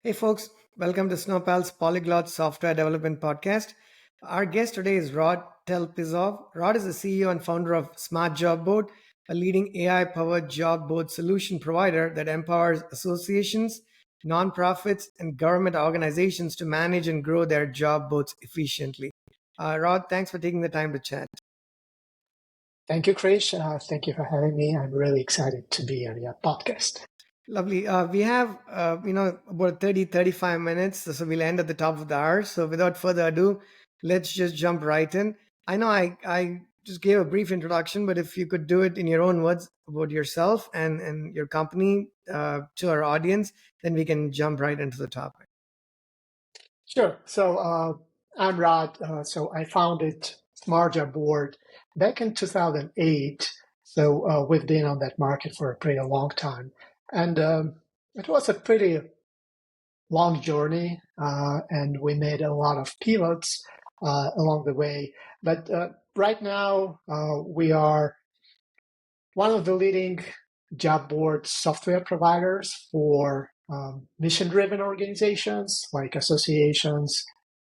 Hey folks, welcome to Snowpal's Polyglot Software Development Podcast. Our guest today is Rod Telpizov. Rod is the CEO and founder of SmartJobBoard, a leading AI-powered job board solution provider that empowers associations, nonprofits, and government organizations to manage and grow their job boards efficiently. Rod, thanks for taking the time to chat. Thank you, Krish. Thank you for having me. I'm really excited to be on your podcast. Lovely. We have, about 30, 35 minutes. So we'll end at the top of the hour. So without further ado, let's just jump right in. I know I just gave a brief introduction, but if you could do it in your own words about yourself and your company to our audience, then we can jump right into the topic. Sure. So I'm Rod. So I founded SmartJobBoard back in 2008. So we've been on that market for a pretty long time. And it was a pretty long journey, and we made a lot of pivots along the way. But right now, we are one of the leading job board software providers for mission-driven organizations like associations,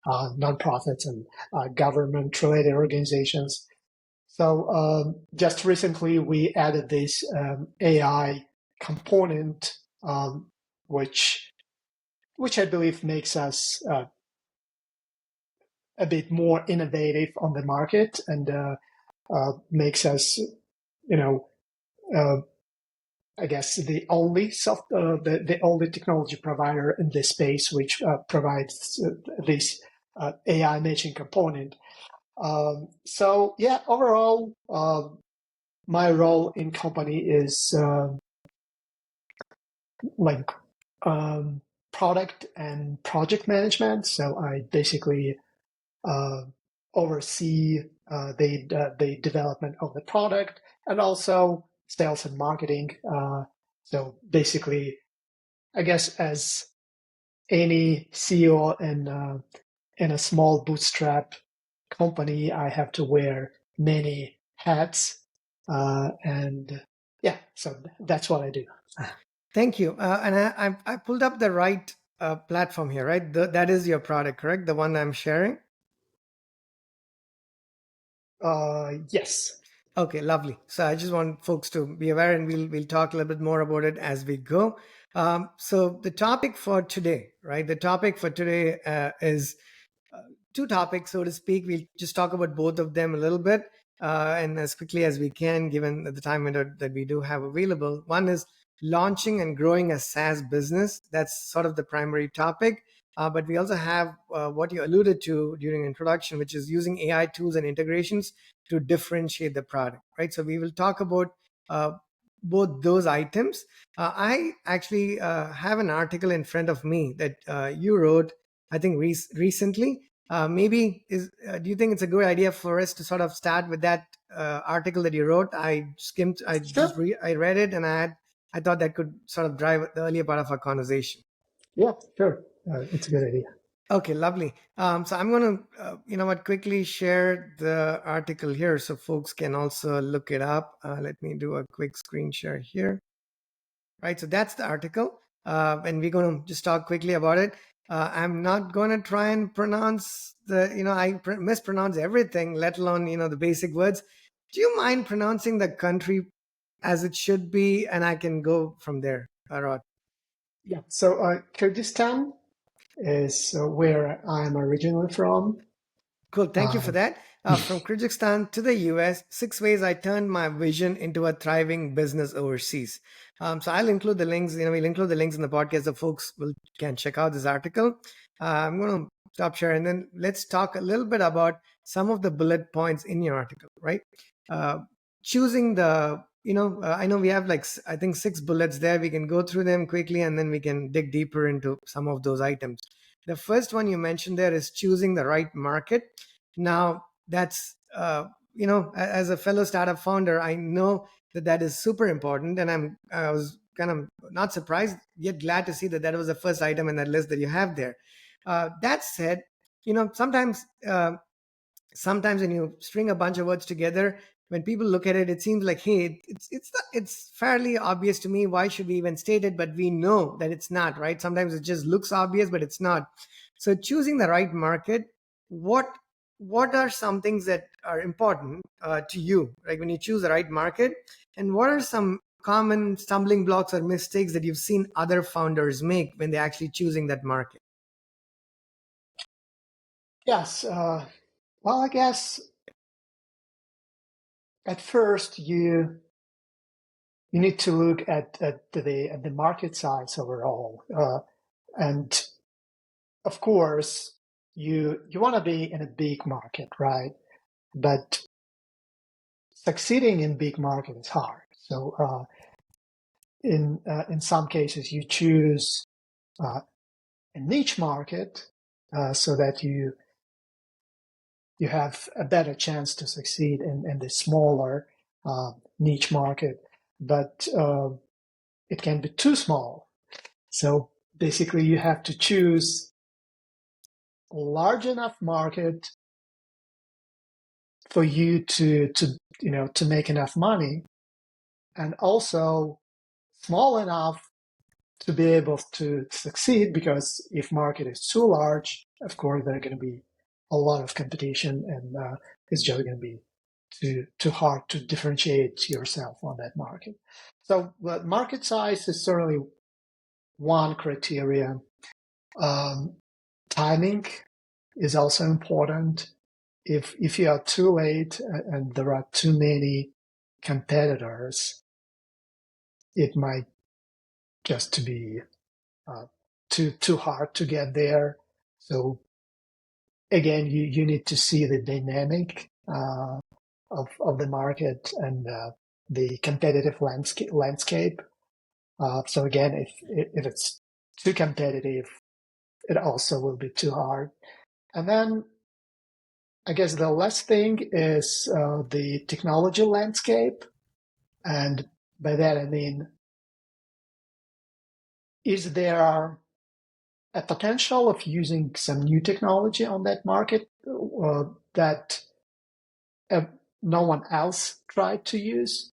nonprofits, and government-related organizations. So just recently, we added this AI component, which I believe makes us a bit more innovative on the market and makes us, I guess the only the only technology provider in this space which provides this AI matching component. So yeah, overall, my role in company is product and project management. So I basically oversee the development of the product and also sales and marketing. So basically, I guess as any CEO in a small bootstrap company, I have to wear many hats. And yeah, so that's what I do. Thank you. And I pulled up the right platform here, right? That is your product, correct? The one I'm sharing? Yes. Okay, lovely. So I just want folks to be aware, and we'll talk a little bit more about it as we go. So the topic for today, right? The topic for today is two topics, so to speak. We'll just talk about both of them a little bit and as quickly as we can, given the time window that we do have available. One is launching and growing a SaaS business. That's sort of the primary topic. But we also have what you alluded to during introduction, which is using AI tools and integrations to differentiate the product, right? So we will talk about both those items. I actually have an article in front of me that you wrote, I think recently. Do you think it's a good idea for us to sort of start with that article that you wrote? I read it, and I thought that could sort of drive the earlier part of our conversation. Yeah, sure. It's a good idea. Okay, lovely. So I'm going to, quickly share the article here so folks can also look it up. Let me do a quick screen share here. Right, so that's the article, and we're going to just talk quickly about it. I'm not going to try and pronounce I mispronounce everything, let alone, the basic words. Do you mind pronouncing the country as it should be? And I can go from there, Rod. Yeah, so Kyrgyzstan is where I'm originally from. Cool. Thank you for that. From Kyrgyzstan to the US, 6 ways I turned my vision into a thriving business overseas. So I'll include the links. We'll include the links in the podcast so folks can check out this article. I'm going to stop sharing, and then let's talk a little bit about some of the bullet points in your article, right? Choosing the, I know we have I think 6 bullets there. We can go through them quickly, and then we can dig deeper into some of those items. The first one you mentioned there is choosing the right market. Now, that's, as a fellow startup founder, I know that is super important. And I was kind of not surprised, yet glad to see that was the first item in that list that you have there. That said, sometimes when you string a bunch of words together, when people look at it, it seems like, hey, it's fairly obvious to me. Why should we even state it? But we know that it's not, right? Sometimes it just looks obvious, but it's not. So choosing the right market, what what are some things that are important to you, like when you choose the right market, and what are some common stumbling blocks or mistakes that you've seen other founders make when they're actually choosing that market? Yes. Well, I guess at first you need to look at the market size overall, and of course you want to be in a big market, right? But succeeding in big market is hard. So in some cases you choose a niche market so that you have a better chance to succeed in the smaller niche market, but it can be too small. So basically, you have to choose a large enough market for you to make enough money, and also small enough to be able to succeed. Because if market is too large, of course, there are going to be a lot of competition, and it's just going to be too hard to differentiate yourself on that market. So, but market size is certainly one criteria. Timing is also important. If you are too late and there are too many competitors, it might just to be too hard to get there. So again, you need to see the dynamic of the market and the competitive landscape. So again, if it's too competitive, it also will be too hard. And then I guess the last thing is the technology landscape. And by that, I mean, is there a potential of using some new technology on that market that no one else tried to use?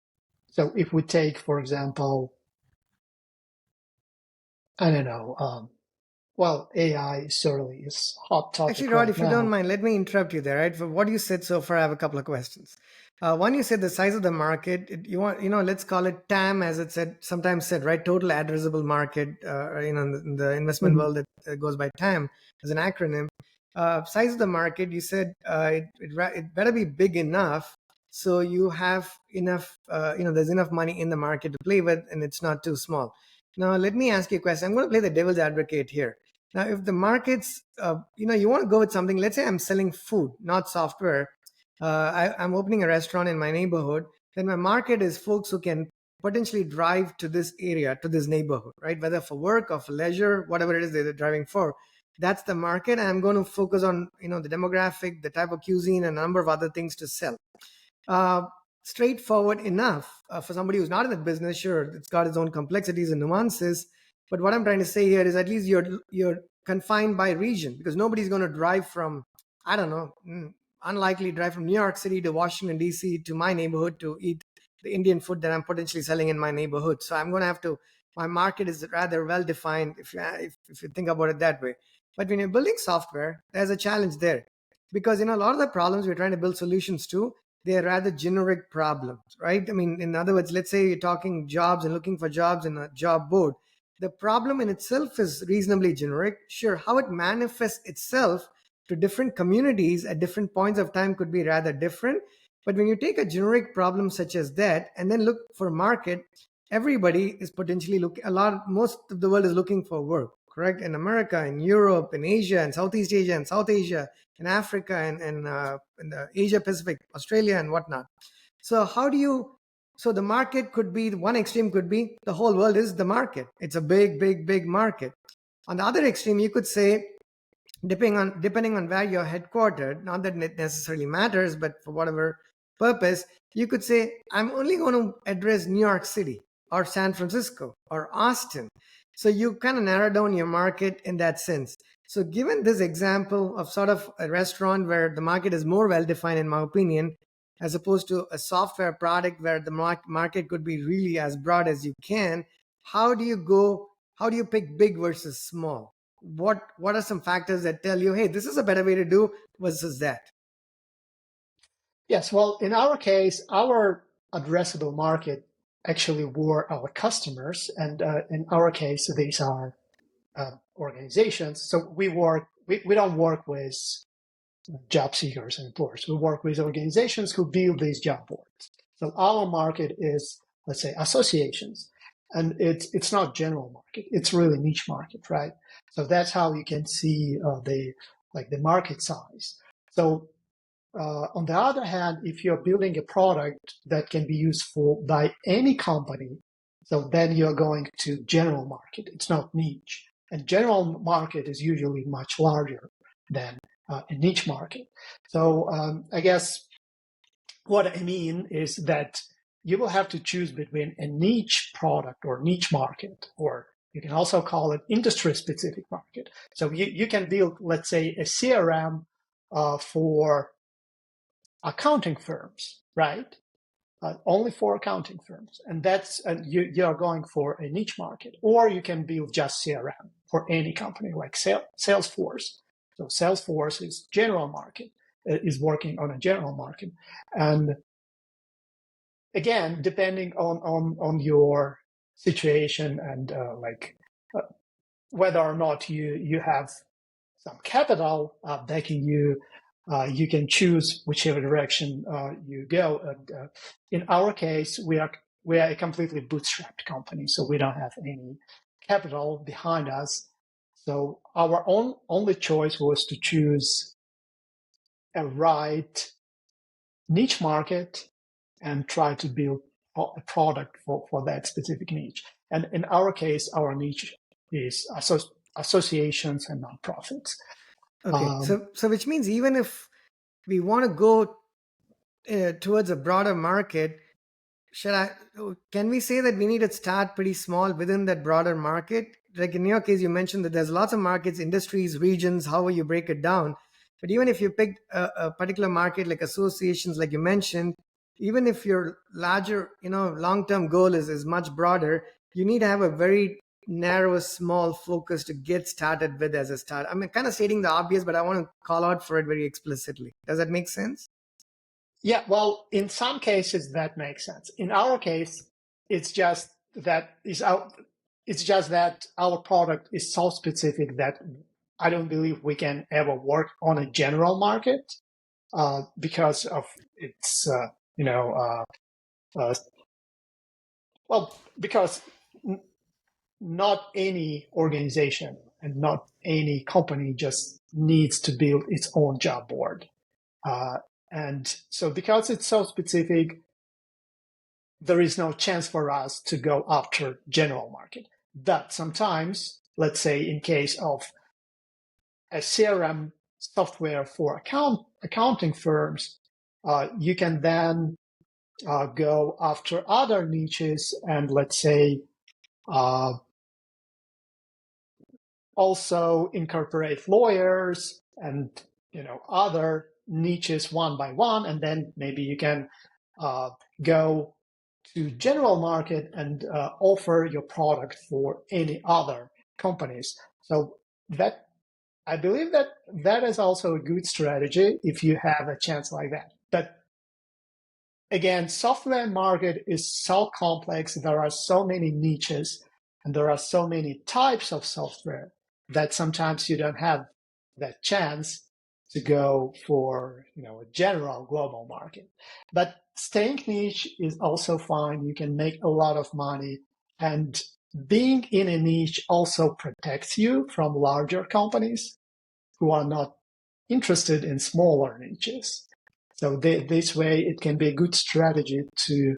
So if we take, for example, I don't know, well, AI certainly is hot Actually, topic Rod, right if you don't now. mind, let me interrupt you there, right? For what you said so far, I have a couple of questions. One, you said the size of the market. Let's call it TAM, as it said, sometimes said, right? Total addressable market. In the investment Mhm. world, that goes by TAM as an acronym. Size of the market, you said it better be big enough so you have enough. There's enough money in the market to play with, and it's not too small. Now, let me ask you a question. I'm going to play the devil's advocate here. Now, if the markets, you want to go with something, let's say I'm selling food, not software. I'm opening a restaurant in my neighborhood. Then my market is folks who can potentially drive to this area, to this neighborhood, right? Whether for work or for leisure, whatever it is they're driving for. That's the market. And I'm going to focus on, the demographic, the type of cuisine, and a number of other things to sell. uh, Straightforward enough for somebody who's not in the business. Sure, it's got its own complexities and nuances, but what I'm trying to say here is at least you're confined by region, because nobody's going to drive from, I don't know, unlikely drive from New York City to Washington D.C. to my neighborhood to eat the Indian food that I'm potentially selling in my neighborhood. So I'm going to have to. My market is rather well defined if you think about it that way. But when you're building software, there's a challenge there, because a lot of the problems we're trying to build solutions to, they're rather generic problems, right? I mean, in other words, let's say you're talking jobs and looking for jobs in a job board. The problem in itself is reasonably generic. Sure, how it manifests itself to different communities at different points of time could be rather different. But when you take a generic problem such as that and then look for a market, everybody is potentially looking, most of the world is looking for work, correct? In America, in Europe, in Asia, in Southeast Asia, and South Asia, in Africa, and in the Asia Pacific, Australia, and whatnot. So so the market could be, one extreme could be the whole world is the market. It's a big, big, big market. On the other extreme, you could say, depending on where you're headquartered, not that it necessarily matters, but for whatever purpose, you could say, I'm only going to address New York City or San Francisco or Austin. So you kind of narrow down your market in that sense. So given this example of sort of a restaurant where the market is more well defined, in my opinion, as opposed to a software product where the market could be really as broad as you can. How do you go? How do you pick big versus small? What are some factors that tell you, hey, this is a better way to do versus that? Yes, well, in our case, our addressable market actually were our customers, and in our case, these are organizations. So we don't work with job seekers and employers. We work with organizations who build these job boards. So our market is, let's say, associations, and it's not general market. It's really niche market, right? So that's how you can see the market size. So on the other hand, if you're building a product that can be used by any company, so then you're going to general market. It's not niche. And general market is usually much larger than a niche market. So I guess what I mean is that you will have to choose between a niche product or niche market, or you can also call it industry-specific market. So you can build, let's say, a CRM for accounting firms, right? Only for accounting firms, and that's you're going for a niche market. Or you can build just CRM for any company, like Salesforce. So Salesforce is general market, is working on a general market, and again, depending on your situation and whether or not you have some capital backing you, you can choose whichever direction you go. And in our case, we are a completely bootstrapped company, so we don't have any capital behind us. So our only choice was to choose a right niche market and try to build a product for that specific niche. And in our case, our niche is associations and nonprofits. Okay, so which means even if we want to go towards a broader market, can we say that we need to start pretty small within that broader market? Like in your case, you mentioned that there's lots of markets, industries, regions, however you break it down. But even if you picked a particular market like associations, like you mentioned, even if your larger, long-term goal is much broader, you need to have a very narrow, small focus to get started with as a start. I'm kind of stating the obvious, but I want to call out for it very explicitly. Does that make sense? Yeah, well, in some cases that makes sense. In our case, it's just that our product is so specific that I don't believe we can ever work on a general market because of its, because not any organization and not any company just needs to build its own job board. And so because it's so specific, there is no chance for us to go after general market. But sometimes, let's say in case of a CRM software for accounting firms, you can then go after other niches and let's say also incorporate lawyers and other niches one by one, and then maybe you can go to general market and offer your product for any other companies. So that I believe that is also a good strategy if you have a chance like that. But again, software market is so complex. There are so many niches and there are so many types of software that sometimes you don't have that chance to go for a general global market. But staying niche is also fine. You can make a lot of money, and being in a niche also protects you from larger companies who are not interested in smaller niches. So this way, it can be a good strategy to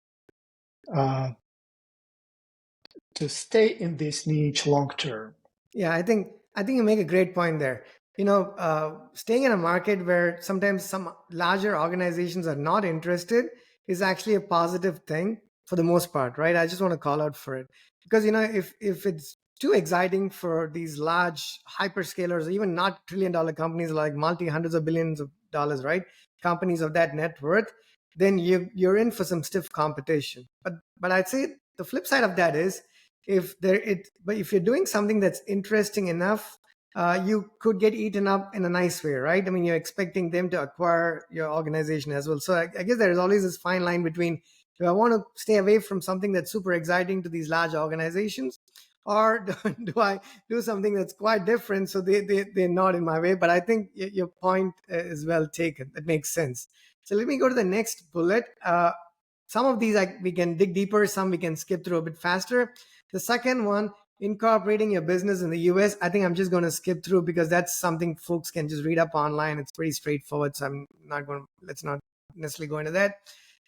stay in this niche long term. Yeah, I think you make a great point there. Staying in a market where sometimes some larger organizations are not interested is actually a positive thing for the most part, right? I just want to call out for it because if it's too exciting for these large hyperscalers, even not $1 trillion companies like multi hundreds of billions of dollars, right? Companies of that net worth, then you're in for some stiff competition. But I'd say the flip side of that is, but if you're doing something that's interesting enough, you could get eaten up in a nice way, right? I mean, you're expecting them to acquire your organization as well. So I guess there is always this fine line between, do I want to stay away from something that's super exciting to these large organizations, or do I do something that's quite different so they're not in my way? But I think your point is well taken. That makes sense. So let me go to the next bullet. Some of these we can dig deeper, some we can skip through a bit faster. The second one, incorporating your business in the US, I think I'm just going to skip through because that's something folks can just read up online. It's pretty straightforward, so let's not necessarily go into that.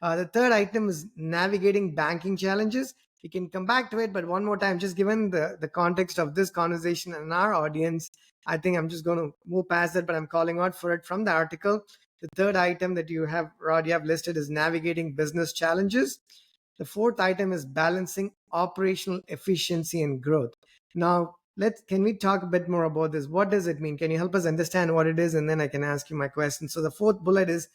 The third item is navigating banking challenges. We can come back to it, but one more time, just given the context of this conversation and our audience, I think I'm just going to move past it, but I'm calling out for it from the article. The third item that you have, Rod, you have listed is navigating business challenges. The fourth item is balancing operational efficiency and growth. Now, can we talk a bit more about this? What does it mean? Can you help us understand what it is? And then I can ask you my question. So the fourth bullet is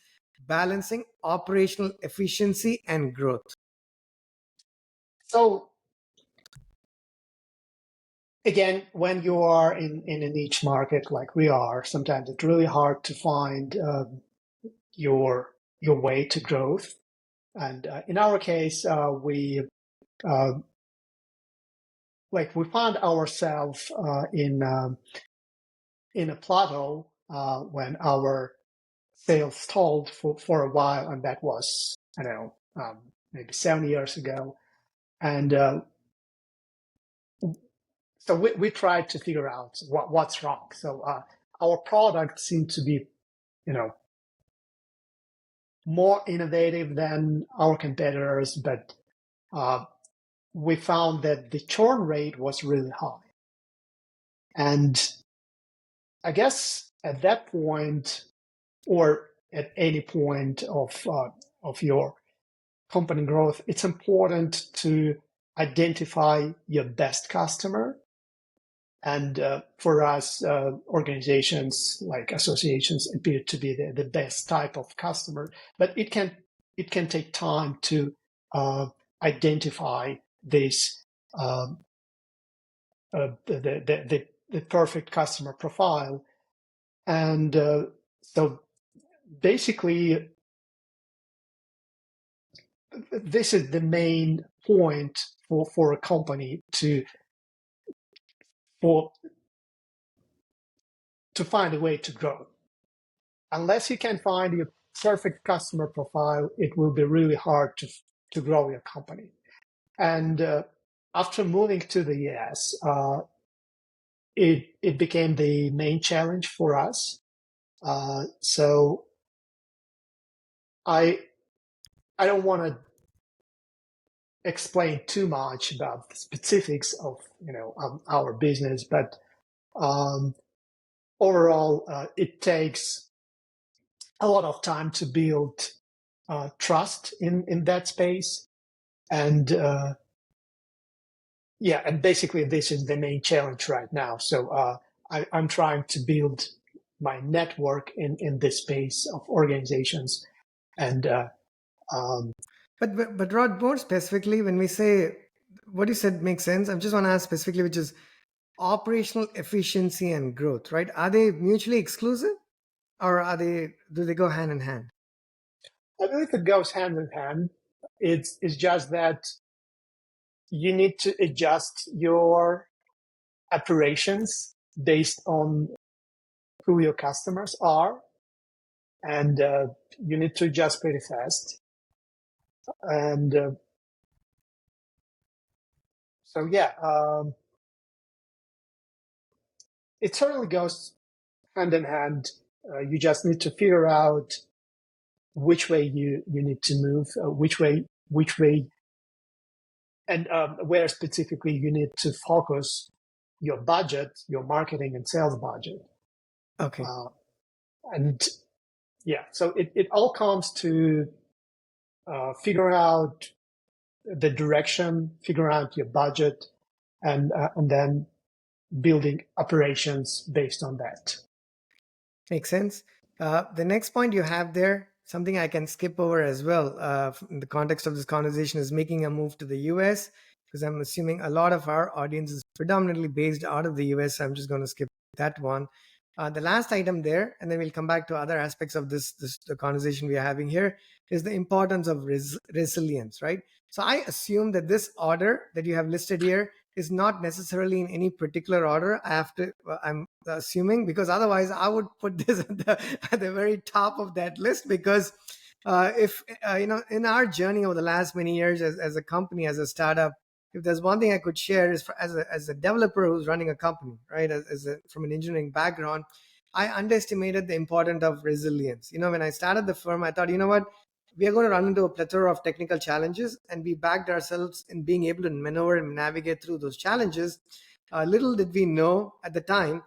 balancing operational efficiency and growth. So again, when you are in a niche market like we are, sometimes it's really hard to find your way to growth. And in our case, we found ourselves in a plateau when our sales stalled for a while, and that was, I don't know, maybe 7 years ago. And so we tried to figure out what's wrong. So our product seemed to be, more innovative than our competitors, but we found that the churn rate was really high. And I guess at that point, or at any point of your company growth, it's important to identify your best customer. And for us, organizations like associations appear to be the best type of customer, but it can take time to identify this the perfect customer profile. And so basically, this is the main point for a company to find a way to grow. Unless you can find your perfect customer profile, it will be really hard to grow your company. And after moving to the US, it became the main challenge for us. So I don't want to explain too much about the specifics of our business, but overall, it takes a lot of time to build trust in that space, and and basically this is the main challenge right now. So I'm trying to build my network in this space of organizations, and But Rod, more specifically, when we say what you said makes sense, I just want to ask specifically, which is operational efficiency and growth, right? Are they mutually exclusive, or do they go hand in hand? I believe it goes hand in hand. It's just that you need to adjust your operations based on who your customers are, and you need to adjust pretty fast. And it certainly goes hand in hand. You just need to figure out which way you need to move, which way, and where specifically you need to focus your budget, your marketing and sales budget. Okay. So it all comes to figure out the direction, figure out your budget, and then building operations based on that. Makes sense. The next point you have there, something I can skip over as well in the context of this conversation is making a move to the US, because I'm assuming a lot of our audience is predominantly based out of the US. So I'm just going to skip that one. The last item there, and then we'll come back to other aspects of the conversation we are having here, is the importance of resilience, right? So I assume that this order that you have listed here is not necessarily in any particular order. I'm assuming, because otherwise I would put this at the very top of that list, because if in our journey over the last many years as a company, as a startup, if there's one thing I could share is as a developer who's running a company, right, from an engineering background, I underestimated the importance of resilience. When I started the firm, I thought, what, we are going to run into a plethora of technical challenges, and we backed ourselves in being able to maneuver and navigate through those challenges. Little did we know at the time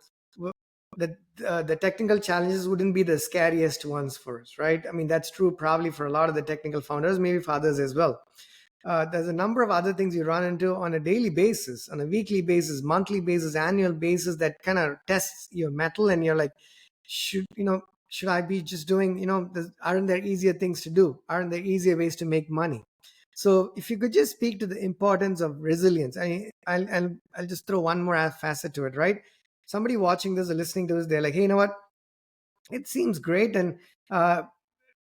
that the technical challenges wouldn't be the scariest ones for us, right? I mean, that's true probably for a lot of the technical founders, maybe for others as well. There's a number of other things you run into on a daily basis, on a weekly basis, monthly basis, annual basis, that kind of tests your mettle, and you're like, should I be just doing, aren't there easier things to do? Aren't there easier ways to make money? So if you could just speak to the importance of resilience. I'll just throw one more facet to it, right? Somebody watching this or listening to this, they're like, hey, you know what? It seems great. And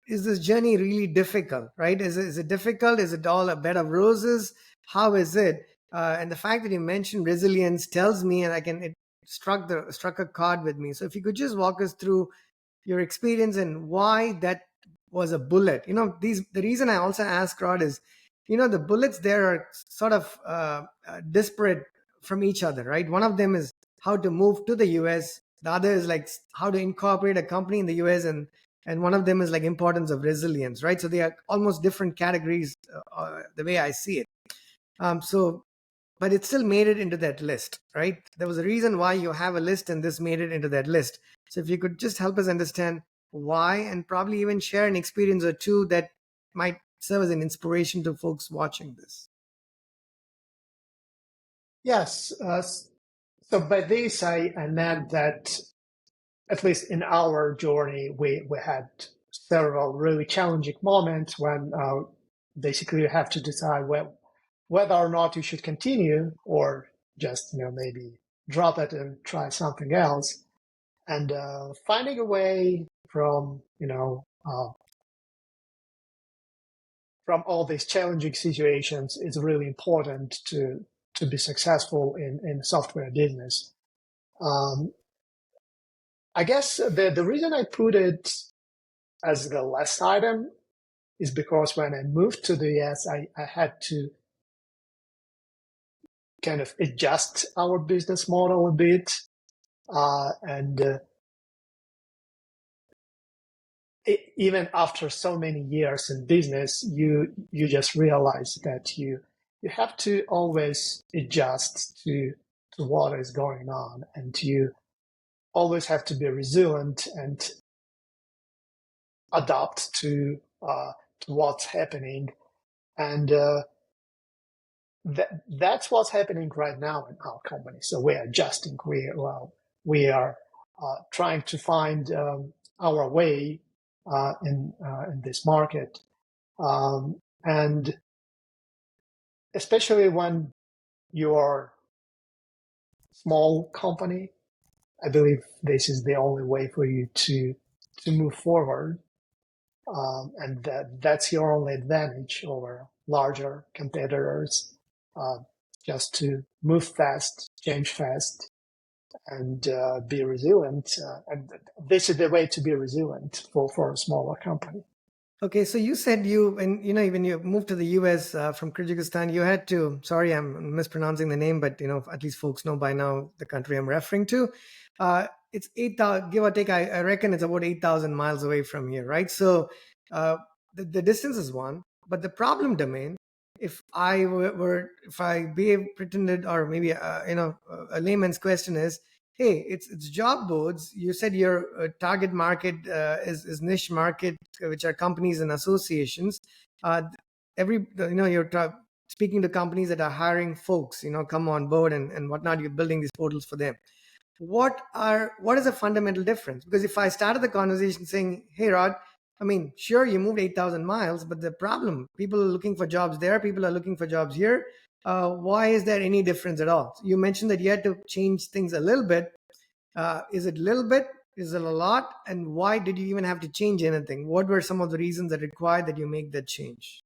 is this journey really difficult, right? Is it difficult? Is it all a bed of roses? How is it? And the fact that you mentioned resilience tells me, and it struck a chord with me. So if you could just walk us through your experience and why that was a bullet. The reason I also asked, Rod, is, the bullets there are sort of disparate from each other, right? One of them is how to move to the US. The other is like how to incorporate a company in the US, and one of them is like importance of resilience, right? So they are almost different categories, the way I see it. But it still made it into that list, right? There was a reason why you have a list, and this made it into that list. So if you could just help us understand why, and probably even share an experience or two that might serve as an inspiration to folks watching this. Yes. So by this, I meant that at least in our journey, we had several really challenging moments when basically you have to decide whether or not you should continue or just maybe drop it and try something else. And finding a way from from all these challenging situations is really important to be successful in software business. I guess the reason I put it as the last item is because when I moved to the US, I had to kind of adjust our business model a bit. Even after so many years in business, you just realize that you have to always adjust to what is going on, and you always have to be resilient and adapt to what's happening. And that's what's happening right now in our company. So we're adjusting. We are trying to find our way in this market, and especially when you are a small company, I believe this is the only way for you to move forward, and that's your only advantage over larger competitors. Just to move fast, change fast, and be resilient. And this is the way to be resilient for a smaller company. Okay, so you said when you moved to the US from Kyrgyzstan, you had to. Sorry, I'm mispronouncing the name, but at least folks know by now the country I'm referring to. It's 8,000, give or take. I reckon it's about 8,000 miles away from here, right? So the distance is one, but the problem domain. If I pretended, or maybe a layman's question is, hey, it's job boards. You said your target market is niche market, which are companies and associations. You're speaking to companies that are hiring folks, come on board and whatnot. You're building these portals for them. What is a fundamental difference? Because if I started the conversation saying, hey, Rod, I mean, sure, you moved 8,000 miles, but the problem, people are looking for jobs there, people are looking for jobs here. Why is there any difference at all? You mentioned that you had to change things a little bit. Is it a little bit? Is it a lot? And why did you even have to change anything? What were some of the reasons that required that you make that change?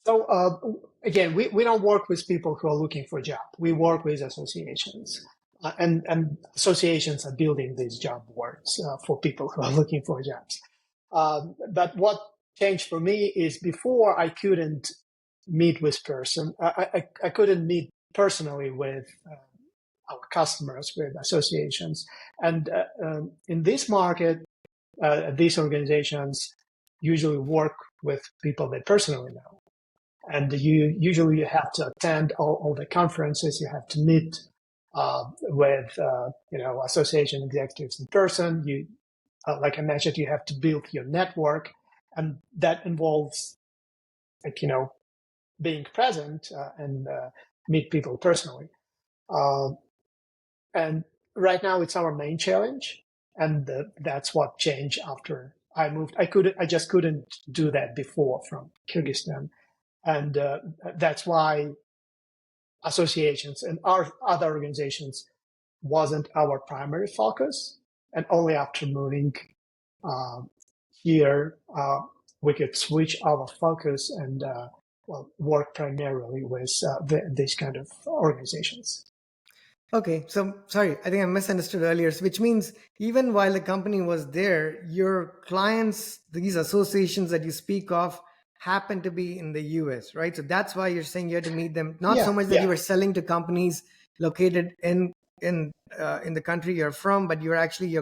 So again, we don't work with people who are looking for a job. We work with associations. And associations are building these job boards for people who are looking for jobs. But what changed for me is before I couldn't meet with person. I couldn't meet personally with our customers, with associations. And in this market, these organizations usually work with people they personally know. And you usually have to attend all the conferences. You have to meet with association executives in person. You, like I mentioned, you have to build your network, and that involves being present and meet people personally. And right now, it's our main challenge, and that's what changed after I moved. I just couldn't do that before from Kyrgyzstan. And that's why associations and our other organizations wasn't our primary focus. And only after moving here, we could switch our focus and work primarily with these kind of organizations. Okay, so sorry, I think I misunderstood earlier. So which means even while the company was there, your clients, these associations that you speak of, happen to be in the US, right? So that's why you're saying you had to meet them. Not so much that you were selling to companies located in the country you're from, but your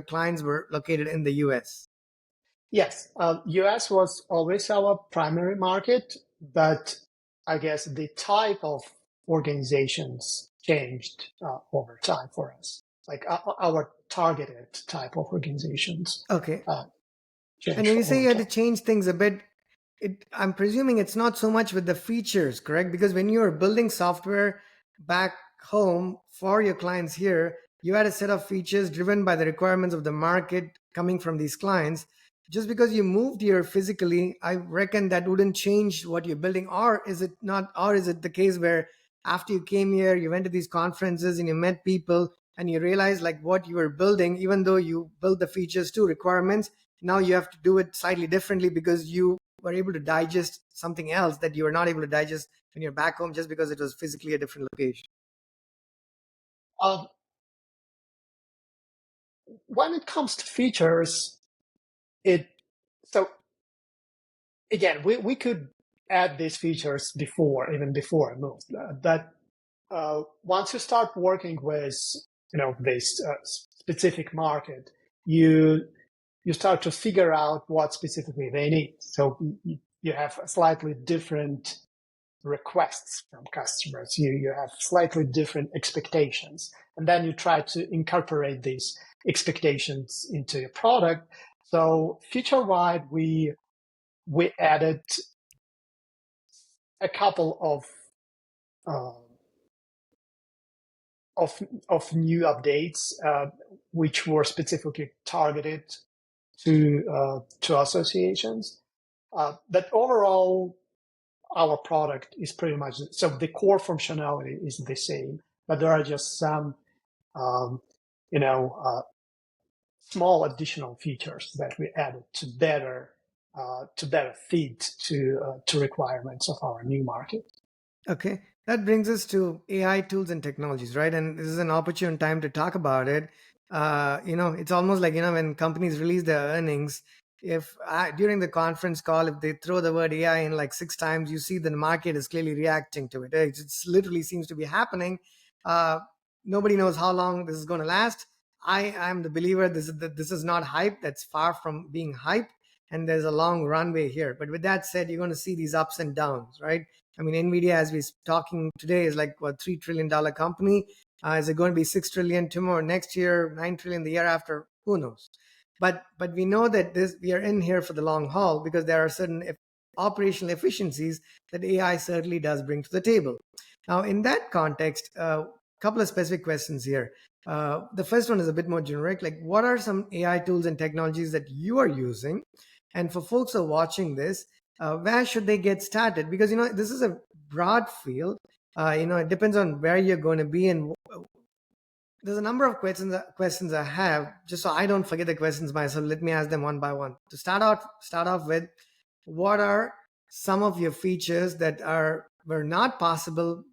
clients were located in the US. Yes, US was always our primary market, but I guess the type of organizations changed over time for us. Like our targeted type of organizations. Okay. Changed And when you say you had to time. change things a bit, I'm presuming it's not so much with the features, correct? Because when you were building software back home for your clients here, you had a set of features driven by the requirements of the market coming from these clients. Just because you moved here physically, I reckon that wouldn't change what you're building. Or is it not? Or is it the case where after you came here, you went to these conferences and you met people and you realized like what you were building, even though you built the features to requirements, now you have to do it slightly differently because you were able to digest something else that you were not able to digest when you're back home just because it was physically a different location? When it comes to features, so again, we could add these features even before I moved. But once you start working with this specific market, you start to figure out what specifically they need. So you have slightly different requests from customers. You have slightly different expectations, and then you try to incorporate these expectations into your product. So feature-wide, we added a couple of new updates, which were specifically targeted to associations. But overall, our product is pretty much so the core functionality is the same, but there are just some small additional features that we added to better fit to requirements of our new market. Okay, that brings us to AI tools and technologies, right? And this is an opportune time to talk about it. It's almost like when companies release their earnings, if during the conference call, if they throw the word AI in like 6 times, you see the market is clearly reacting to it. It literally seems to be happening. Nobody knows how long this is going to last. I'm the believer this is not hype. That's far from being hype, and there's a long runway here. But with that said, you're going to see these ups and downs, right? I mean, Nvidia, as we're talking today, is like what, $3 trillion company. Is it going to be 6 trillion tomorrow, next year, 9 trillion the year after? Who knows? But we know that we are in here for the long haul because there are certain operational efficiencies that AI certainly does bring to the table. Now, in that context, a couple of specific questions here. The first one is a bit more generic. Like, what are some AI tools and technologies that you are using? And for folks who are watching this, where should they get started? Because this is a broad field. It depends on where you're going to be, and there's a number of questions I have. Just so I don't forget the questions myself, let me ask them one by one. To start off with, what are some of your features that were not possible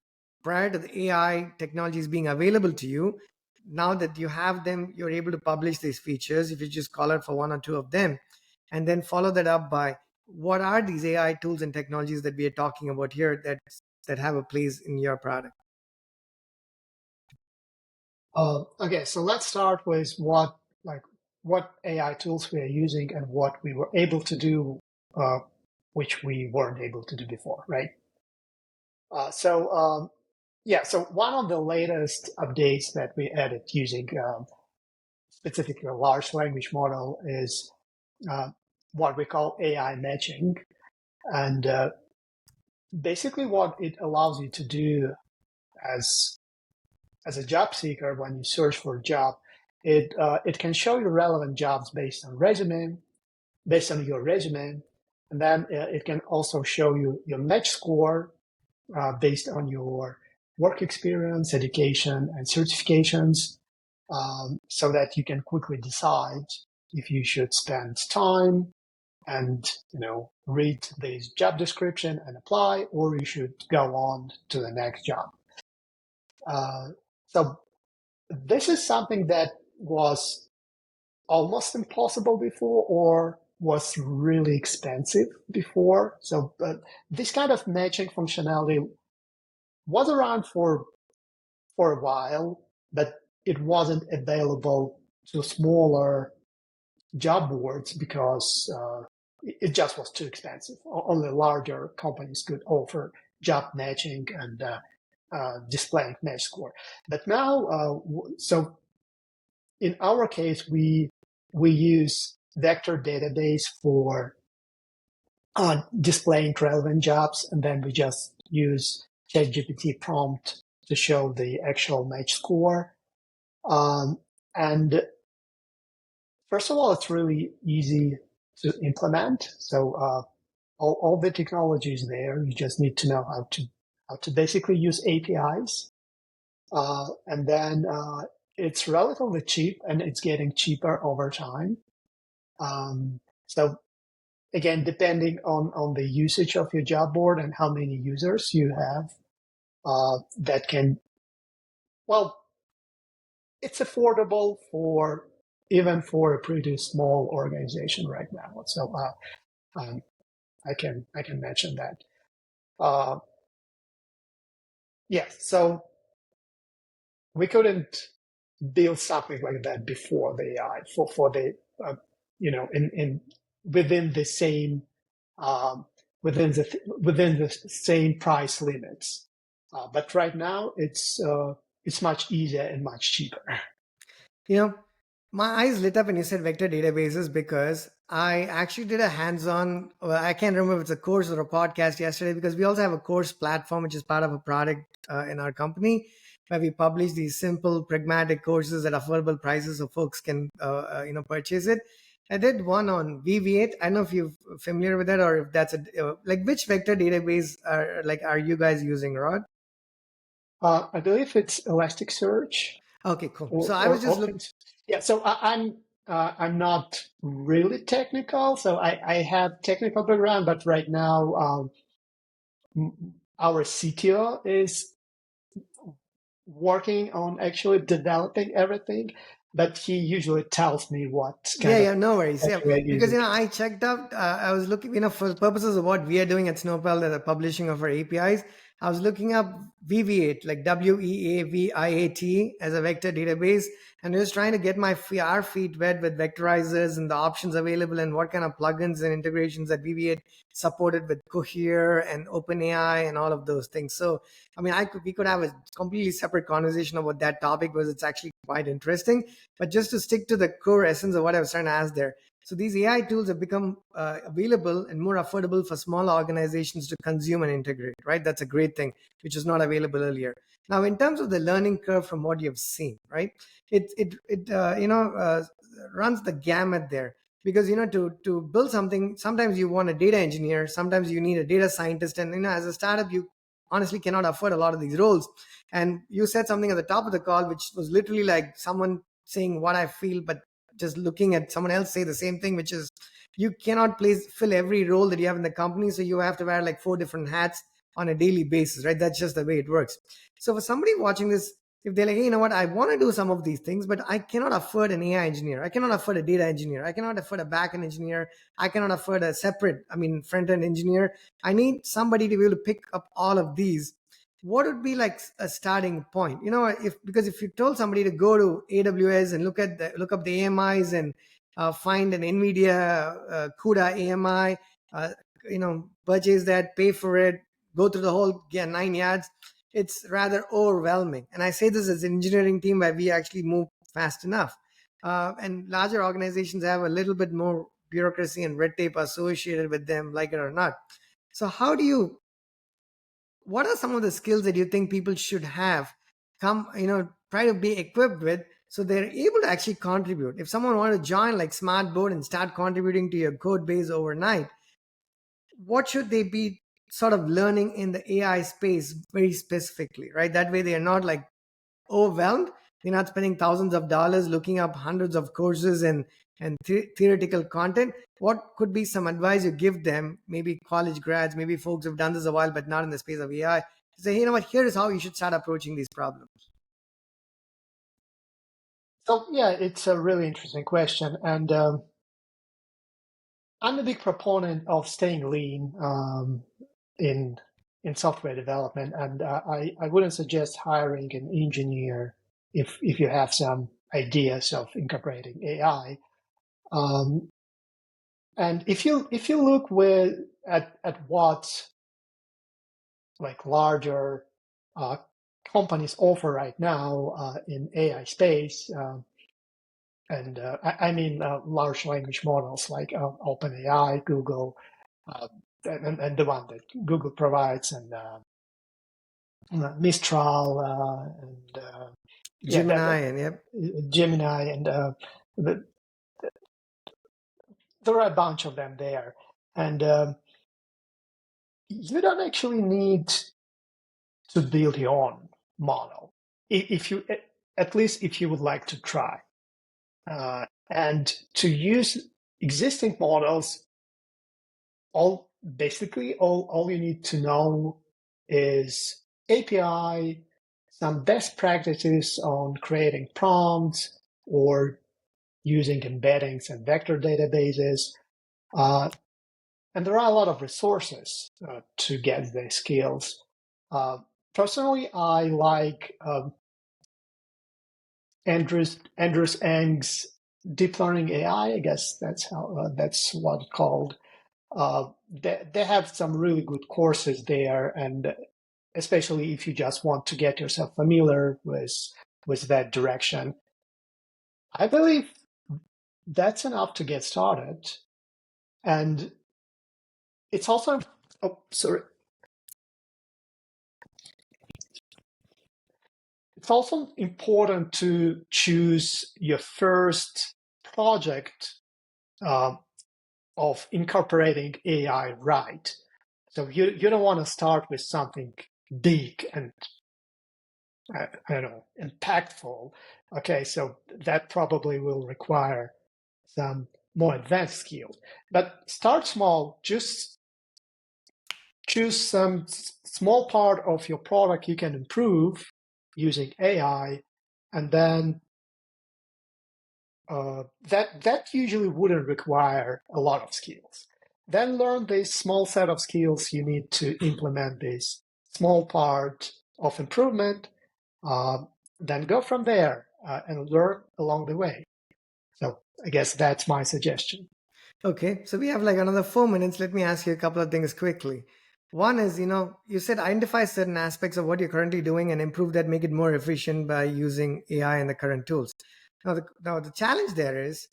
prior to the AI technologies being available to you? Now that you have them, you're able to publish these features. If you just call out for one or two of them, and then follow that up by what are these AI tools and technologies that we are talking about here that have a place in your product? Okay, so let's start with what AI tools we are using and what we were able to do, which we weren't able to do before, right? So one of the latest updates that we added using specifically a large language model is uh, what we call AI matching. And basically what it allows you to do as a job seeker, when you search for a job, it can show you relevant jobs based on your resume, and then it can also show you your match score based on your work experience, education, and certifications, so that you can quickly decide if you should spend time and read this job description and apply, or you should go on to the next job. So this is something that was almost impossible before, or was really expensive before. So this kind of matching functionality was around for a while, but it wasn't available to smaller job boards because it just was too expensive. Only larger companies could offer job matching and displaying match score. But now, so in our case, we use vector database for displaying relevant jobs, and then we just use ChatGPT prompt to show the actual match score. And first of all, it's really easy to implement. So all the technology is there. You just need to know how to basically use APIs. And then it's relatively cheap, and it's getting cheaper over time. So again, depending on the usage of your job board and how many users you have, that can, well, it's affordable even for a pretty small organization right now. So I can mention that. Yes, so we couldn't build something like that before the AI for the in within the same within the same price limits. But right now it's much easier and much cheaper. My eyes lit up when you said vector databases, because I actually did a hands-on, I can't remember if it's a course or a podcast yesterday, because we also have a course platform, which is part of a product in our company, where we publish these simple, pragmatic courses at affordable prices so folks can, purchase it. I did one on VV8. I don't know if you're familiar with that, or if that's which vector database are you guys using, Rod? I believe it's Elasticsearch. Okay, cool. So I was just looking. Yeah, so I'm not really technical, so I have technical background, but right now our CTO is working on actually developing everything, but he usually tells me what kind of no worries. Yeah, because I checked out. I was looking, for the purposes of what we are doing at Snowpal, the publishing of our APIs. I was looking up VV8, like WEAVIAT, as a vector database, and just trying to get our feet wet with vectorizers and the options available and what kind of plugins and integrations that VV8 supported with Cohere and OpenAI and all of those things. So, we could have a completely separate conversation about that topic, because it's actually quite interesting. But just to stick to the core essence of what I was trying to ask there, So these AI tools have become available and more affordable for small organizations to consume and integrate, right? That's a great thing, which is not available earlier. Now, in terms of the learning curve from what you've seen, right? It runs the gamut there, because to build something, sometimes you want a data engineer, sometimes you need a data scientist, and as a startup, you honestly cannot afford a lot of these roles. And you said something at the top of the call, which was literally like someone saying what I feel, but just looking at someone else say the same thing, which is you cannot fill every role that you have in the company, so you have to wear like 4 different hats on a daily basis, right? That's just the way it works. So for somebody watching this, if they're like, hey, you know what, I want to do some of these things, but I cannot afford an AI engineer, I cannot afford a data engineer, I cannot afford a backend engineer, I cannot afford a separate, front-end engineer, I need somebody to be able to pick up all of these. What would be like a starting point? Because if you told somebody to go to AWS and look up the AMIs and find an NVIDIA CUDA AMI, purchase that, pay for it, go through the whole 9 yards, it's rather overwhelming. And I say this as an engineering team where we actually move fast enough. And larger organizations have a little bit more bureaucracy and red tape associated with them, like it or not. So what are some of the skills that you think people should have try to be equipped with, so they're able to actually contribute? If someone wanted to join like SmartBoard and start contributing to your code base overnight, what should they be sort of learning in the AI space very specifically, right? That way they are not like overwhelmed. They're not spending thousands of dollars looking up hundreds of courses and theoretical content. What could be some advice you give them, maybe college grads, maybe folks who've done this a while but not in the space of AI, to say, hey, you know what, here is how you should start approaching these problems? So yeah, it's a really interesting question, and I'm a big proponent of staying lean in software development, and I wouldn't suggest hiring an engineer if you have some ideas of incorporating AI. And if you look at what like larger companies offer right now in AI space, and I mean large language models like OpenAI, Google, and the one that Google provides, and Mistral, and Gemini, and yep. Gemini, and the, there are a bunch of them there. And you don't actually need to build your own model, if you, at least if you would like to try. And to use existing models, all you need to know is API, some best practices on creating prompts or using embeddings and vector databases. And there are a lot of resources to get these skills. Personally, I like Andrews Ng's deep learning AI. I guess that's what it's called. They have some really good courses there, and especially if you just want to get yourself familiar with that direction, I believe that's enough to get started. And it's also it's also important to choose your first project of incorporating AI right. So you don't want to start with something big and I don't know, impactful. Okay, so that probably will require some more advanced skills. But start small. Just choose some small part of your product you can improve using AI, and then that usually wouldn't require a lot of skills. Then learn this small set of skills you need to implement this small part of improvement. Then go from there and learn along the way. So I guess that's my suggestion. Okay, so we have like another 4 minutes. Let me ask you a couple of things quickly. One is, you said identify certain aspects of what you're currently doing and improve that, make it more efficient by using AI and the current tools. Now the challenge there is,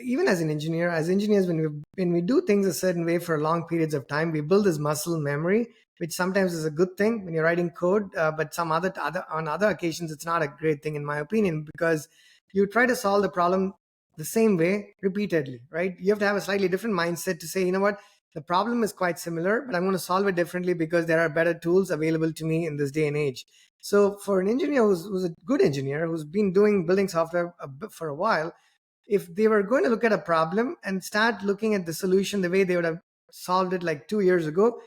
even as engineers, when we do things a certain way for long periods of time, we build this muscle memory, which sometimes is a good thing when you're writing code, but some on other occasions it's not a great thing in my opinion, because you try to solve the problem the same way repeatedly, right? You have to have a slightly different mindset to say, you know what, the problem is quite similar, but I'm going to solve it differently because there are better tools available to me in this day and age. So for an engineer who's a good engineer, who's been building software for a while, if they were going to look at a problem and start looking at the solution the way they would have solved it like 2 years ago,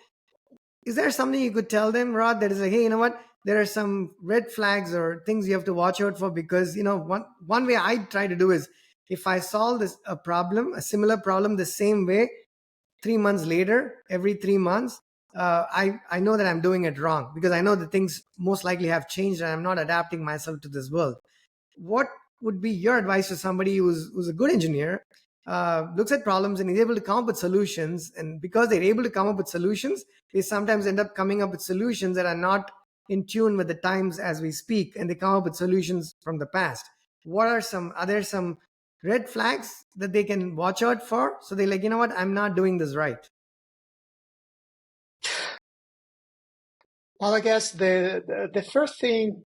is there something you could tell them, Rod, that is like, hey, you know what, there are some red flags or things you have to watch out for? Because one way I try to do is, if I solve a similar problem the same way 3 months later, every 3 months, I know that I'm doing it wrong, because I know that things most likely have changed and I'm not adapting myself to this world. What would be your advice to somebody who's a good engineer, looks at problems and is able to come up with solutions, and because they're able to come up with solutions, they sometimes end up coming up with solutions that are not in tune with the times as we speak, and they come up with solutions from the past? Are there some red flags that they can watch out for, so they're like, you know what, I'm not doing this right? Well, I guess the first thing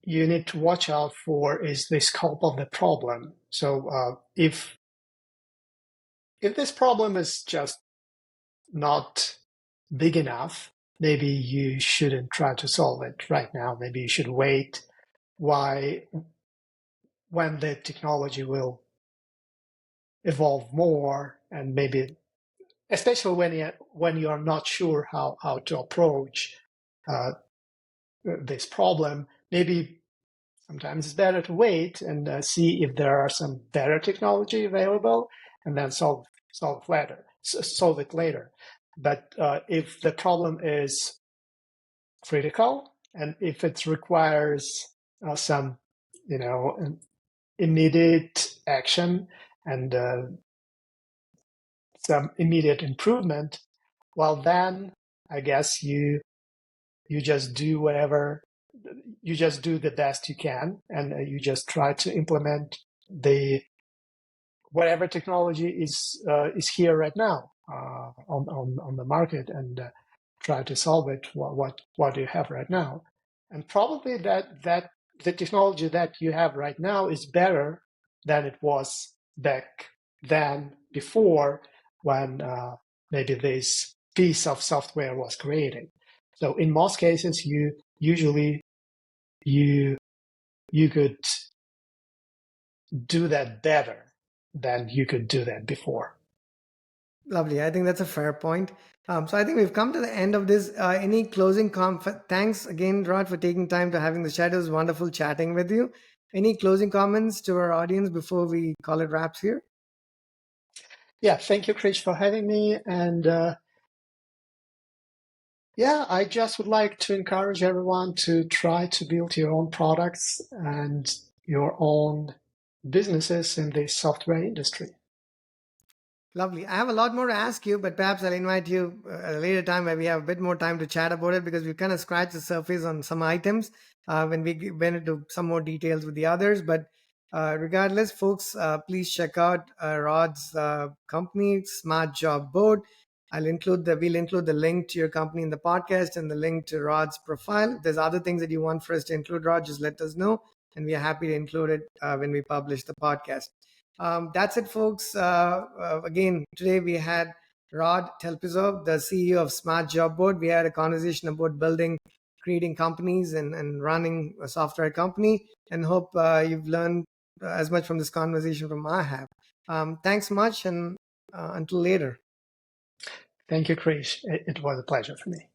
you need to watch out for is the scope of the problem. So if this problem is just not big enough, maybe you shouldn't try to solve it right now. Maybe you should wait when the technology will evolve more, and maybe especially when you are not sure how to approach this problem, maybe sometimes it's better to wait and see if there are some better technology available, and then solve it later. But if the problem is critical, and if it requires some, immediate action and some immediate improvement, well, then I guess you just do the best you can, and you just try to implement whatever technology is here right now on the market, and try to solve it. What do you have right now? And probably that the technology that you have right now is better than it was back then, before, when maybe this piece of software was created. So in most cases, you could do that better than you could do that before. Lovely. I think that's a fair point. So I think we've come to the end of this. Any closing thanks again, Rod, for taking time to having the chat. It was wonderful chatting with you. Any closing comments to our audience before we call it wraps here? Yeah, thank you, Krish, for having me. And I just would like to encourage everyone to try to build your own products and your own businesses in the software industry. Lovely. I have a lot more to ask you, but perhaps I'll invite you at a later time where we have a bit more time to chat about it, because we've kind of scratched the surface on some items when we went into some more details with the others. But regardless, folks, please check out Rod's company, SmartJobBoard. We'll include the link to your company in the podcast and the link to Rod's profile. If there's other things that you want for us to include, Rod, just let us know, and we are happy to include it when we publish the podcast. That's it, folks. Again, today we had Rod Telpizov, the CEO of SmartJobBoard. We had a conversation about creating companies and running a software company, and hope you've learned as much from this conversation from I have. Thanks much, and until later. Thank you, Krish. It was a pleasure for me.